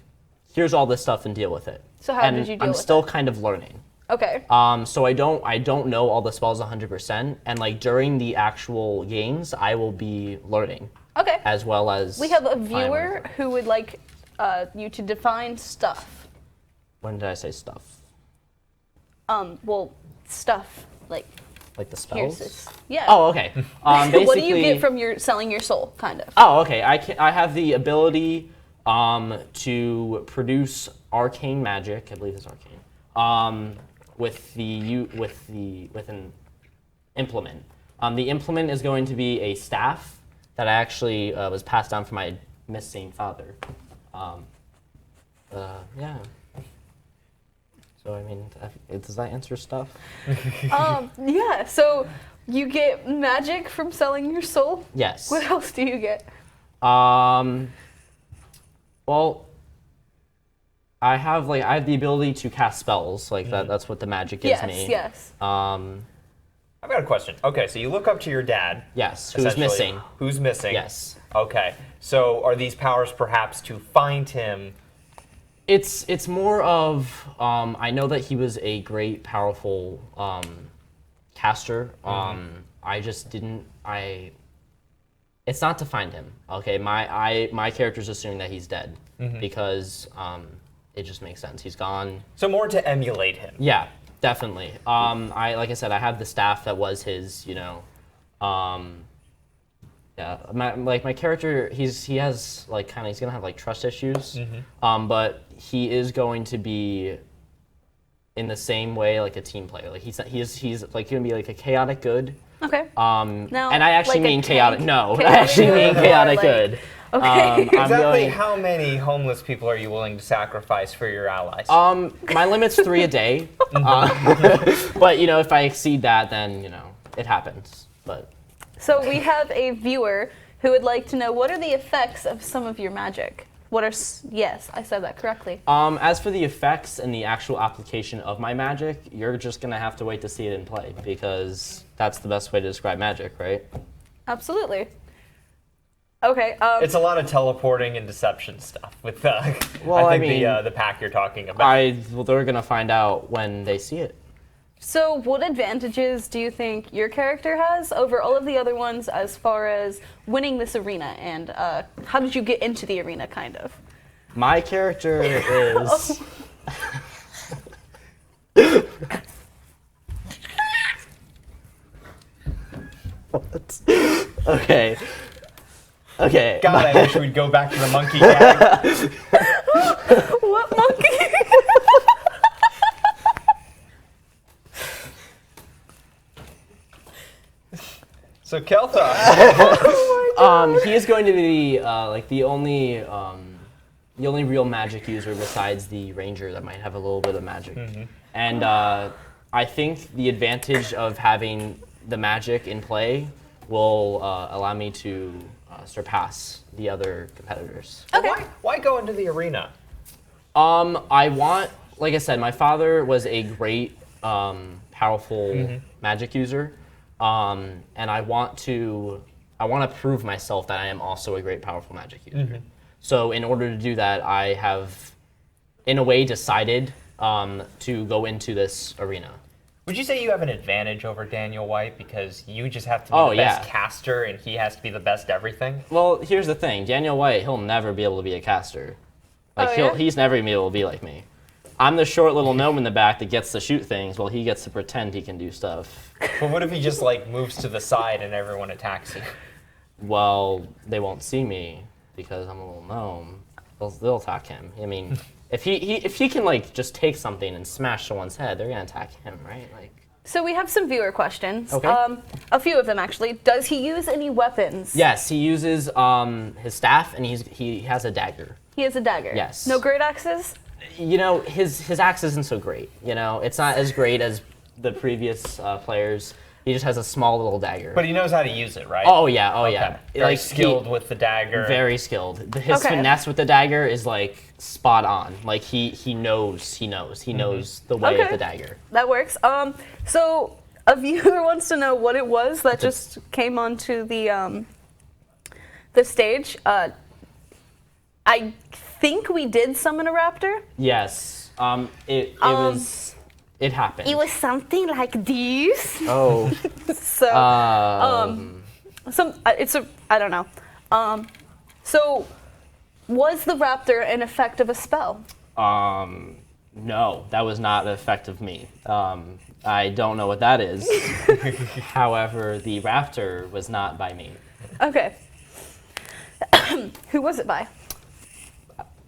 here's all this stuff and deal with it. So how and did you deal I'm with still that? kind of learning. Okay. So I don't know all the spells 100%, and like during the actual games, I will be learning Okay. as well as We have a finding viewer whatever. who would like you to define stuff. When did I say stuff? Well, stuff like Like the here's spells? this. Yeah. Oh, okay. Basically, What do you get from your selling your soul, kind of? Oh, okay. I have the ability to produce arcane magic. I believe it's arcane. With an implement. The implement is going to be a staff that I actually was passed down from my missing father. Yeah. So I mean, does that answer stuff? Yeah. So you get magic from selling your soul. Yes. What else do you get? Well, I have the ability to cast spells. Like that's what the magic gives Yes. me. Yes. I've got a question. Okay, so you look up to your dad. Yes. Who's essentially. missing? Who's missing? Yes. Okay, so are these powers perhaps to find him? It's more of I know that he was a great, powerful caster. I just didn't. It's not to find him. Okay, my character's assuming that he's dead because it just makes sense. He's gone. So more to emulate him. Yeah, definitely. Like I said, I have the staff that was his. You know. Yeah, my character, he's gonna have like trust issues, but he is going to be in the same way like a team player. Like he's like gonna be like a chaotic good. Okay. Now, And I actually like a mean chaotic. tank? No, I Chaotic actually mean good, chaotic or, good. Okay. I'm Exactly going- how many homeless people are you willing to sacrifice for your allies? My limit's 3 a day, but you know if I exceed that, then you know it happens. But So we have a viewer who would like to know what are the effects of some of your magic. What are yes, I said that correctly. as for the effects and the actual application of my magic, you're just gonna have to wait to see it in play because that's the best way to describe magic, right? Absolutely. Okay. It's a lot of teleporting and deception stuff with Well, I I think mean, the pack you're talking about. Well, they're gonna find out when they see it. So what advantages do you think your character has over all of the other ones as far as winning this arena, and how did you get into the arena, kind of? My character is. What? Okay. Okay. God, I wish we'd go back to the monkey gag. What monkey? So Kel'Thas, He is going to be like the only real magic user besides the ranger that might have a little bit of magic. And I think the advantage of having the magic in play will allow me to surpass the other competitors. why go into the arena? I want, like I said, my father was a great, powerful magic user, and I want to prove myself that I am also a great, powerful magic user. So in order to do that, I have, in a way, decided to go into this arena. Would you say you have an advantage over Daniel White because you just have to be Oh, the best yeah. caster and he has to be the best everything? Well, here's the thing: Daniel White, he'll never be able to be a caster. Like Oh, yeah? he's never gonna be able to be like me. I'm the short little gnome in the back that gets to shoot things, while he gets to pretend he can do stuff. But what if he just like moves to the side and everyone attacks you? Well, they won't see me because I'm a little gnome. They'll attack him. I mean, if he can like just take something and smash someone's head, they're gonna attack him, right? Like, So we have some viewer questions. Okay. A few of them actually. Does he use any weapons? yes, he uses his staff and he has a dagger. He has a dagger. Yes. No great axes? You know, his axe isn't so great. You know, it's not as great as the previous players. He just has a small little dagger. But he knows how to use it, right? Oh yeah, yeah. Very Like, skilled with the dagger. Very skilled. His Okay. finesse with the dagger is like spot on. Like he knows the way Okay. of the dagger. That works. So a viewer wants to know what it was that just came onto the stage. I think we did summon a raptor. Yes. It happened. It was something like this. Oh. So, I don't know. So, was the raptor an effect of a spell? No, that was not an effect of me. I don't know what that is. However, the raptor was not by me. Okay. Who was it by?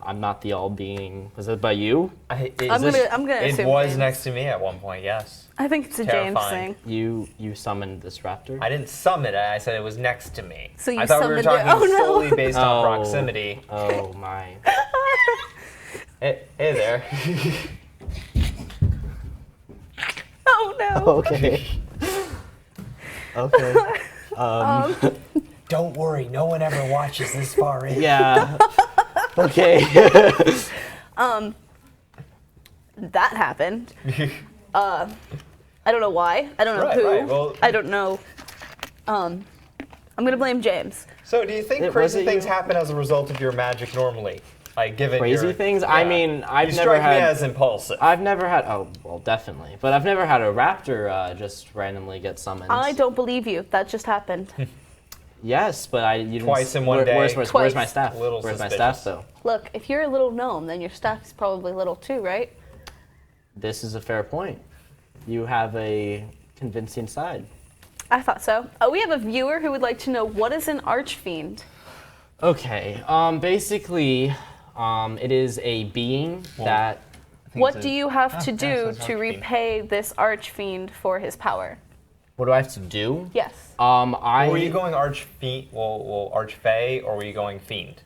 I'm not the all-being. Was it by you? I'm gonna It assume was James. next to me at one point, yes. I think it's a James Terrifying. thing. You summoned this raptor? I didn't summon it, I said it was next to me. So you I thought we were summoned it. talking Oh, no. solely based on Oh. proximity. Oh my. Hey there. Oh no. Okay. Okay. Don't worry, no one ever watches this far in. Yeah. Okay. That happened. I don't know why. I don't know Right, who. right, well- I don't know. I'm gonna blame James. So do you think Was crazy it things you? happen as a result of your magic normally? Like given Crazy your, things? I Yeah. mean, I've you never strike me had. as impulsive. I've never had. Oh, well, definitely. But I've never had a raptor just randomly get summoned. I don't believe you. That just happened. Yes, but you didn't. Twice in one day. Where's Twice. my staff? Little Where's my suspicious. staff though? Look, if you're a little gnome, then your staff is probably little too, right? This is a fair point. You have a convincing side. I thought so. We have a viewer who would like to know, what is an archfiend? Okay. Basically, it is a being that. What do you have to yes, do that's to archfiend. repay this archfiend for his power? What do I have to do? Yes. Were you going archfiend, archfey, or were you going fiend?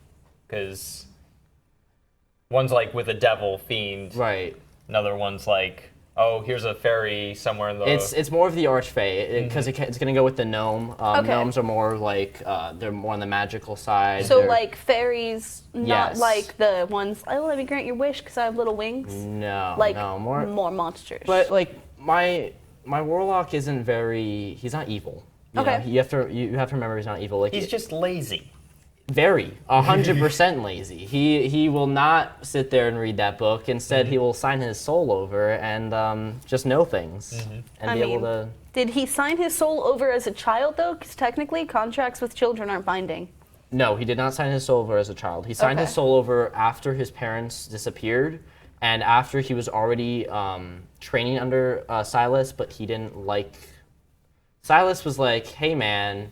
Because one's like with a devil fiend. Right. Another one's like, oh, here's a fairy somewhere in the. It's more of the archfey because it's gonna go with the gnome. Okay. Gnomes are more like they're more on the magical side. So They're- like fairies, not Yes. like the ones, oh, let me grant your wish because I have little wings. no, Like no more. monsters. But like my warlock isn't very. He's not evil. You Okay. know? You have to remember he's not evil. Like He's just lazy. very 100% lazy. He will not sit there and read that book. Instead, he will sign his soul over and just know things and I be able mean, to. did he sign his soul over as a child though? Because technically contracts with children aren't binding. No, he did not sign his soul over as a child. He signed his Okay. soul over after his parents disappeared and after he was already training under Silas, but he didn't like. Silas was like, hey man,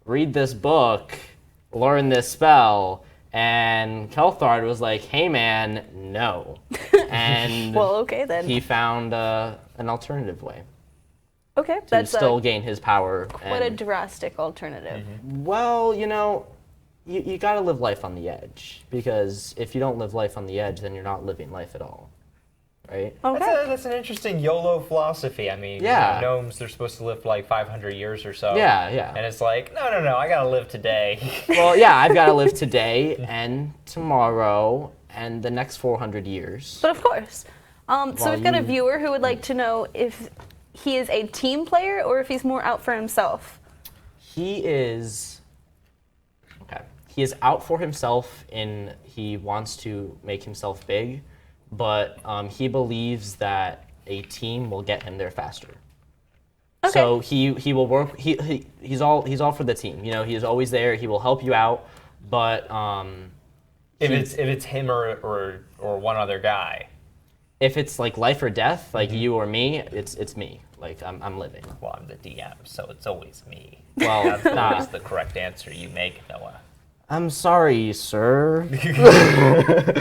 read this book, learn this spell. And Kelthard was like, hey man, no. And Well, okay then. he found an alternative way Okay, to that's still gain his power. quite a and- drastic alternative. Well, you got to live life on the edge because if you don't live life on the edge, then you're not living life at all, right? Okay. That's an interesting YOLO philosophy. I mean, Yeah. gnomes, they're supposed to live for like 500 years or so. Yeah, yeah. And it's like, no, I gotta live today. Well, yeah, I've got to live today and tomorrow and the next 400 years. But of course. So Well, we've got a you- viewer who would like to know if he is a team player or if he's more out for himself. He is out for himself and he wants to make himself big, but he believes that a team will get him there faster. Okay. So he will work. He's all for the team. You know, he is always there. He will help you out, but if it's him or one other guy. if it's like life or death, like you or me, it's me. Like I'm living. Well, I'm the DM, so it's always me. Well, That's nah. always the correct answer you make, Noah. I'm sorry, sir.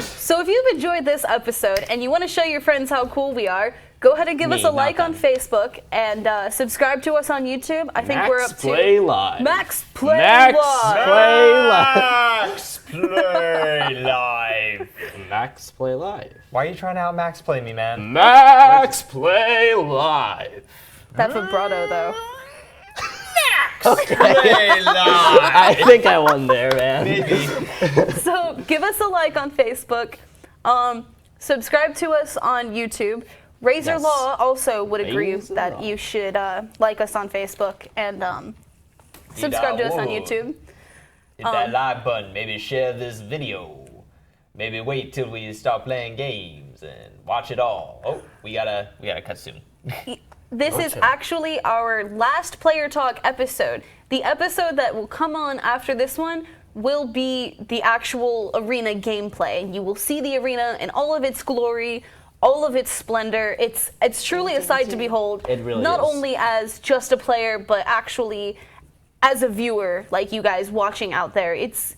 So if you've enjoyed this episode and you want to show your friends how cool we are, go ahead and give us a not like on them. Facebook and subscribe to us on YouTube. I think we're up Max Play to Live. Max Play Max Live. Play Live. Max Play Live. Max Play Live. Why are you trying to out Max Play me, man? Max Play Live. That vibrato though. Play Live. I think I won there, man. Maybe. So give us a like on Facebook. Subscribe to us on YouTube. Razor Yes. Law also would agree Razor that Law. you should like us on Facebook and subscribe to us on would. YouTube. Hit that like button. Maybe share this video. maybe wait till we start playing games and watch it all. Oh, we gotta cut soon. This is actually our last Player Talk episode. The episode that will come on after this one will be the actual arena gameplay. You will see the arena in all of its glory, all of its splendor. It's truly a sight to behold. It really not is. only as just a player, but actually as a viewer, like you guys watching out there. It's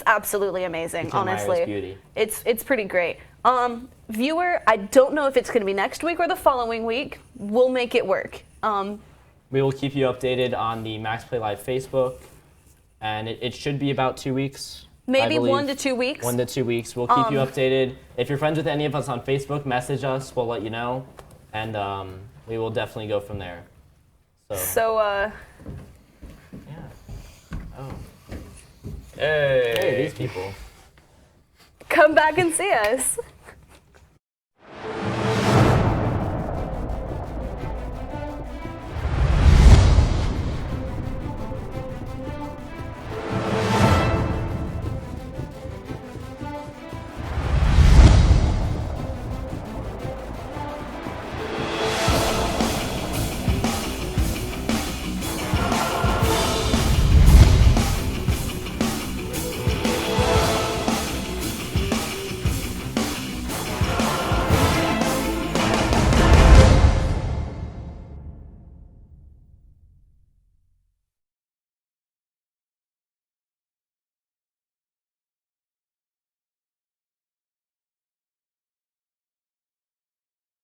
absolutely amazing, can admire its honestly. beauty. It's pretty great. Viewer, I don't know if it's going to be next week or the following week. We'll make it work. We will keep you updated on the Max Play Live Facebook, and it should be about 2 weeks. I Maybe believe. 1 to 2 weeks. 1 to 2 weeks. We'll keep you updated. If you're friends with any of us on Facebook, message us. We'll let you know, and we will definitely go from there. So, yeah. Oh. Hey, these people. come back and see us.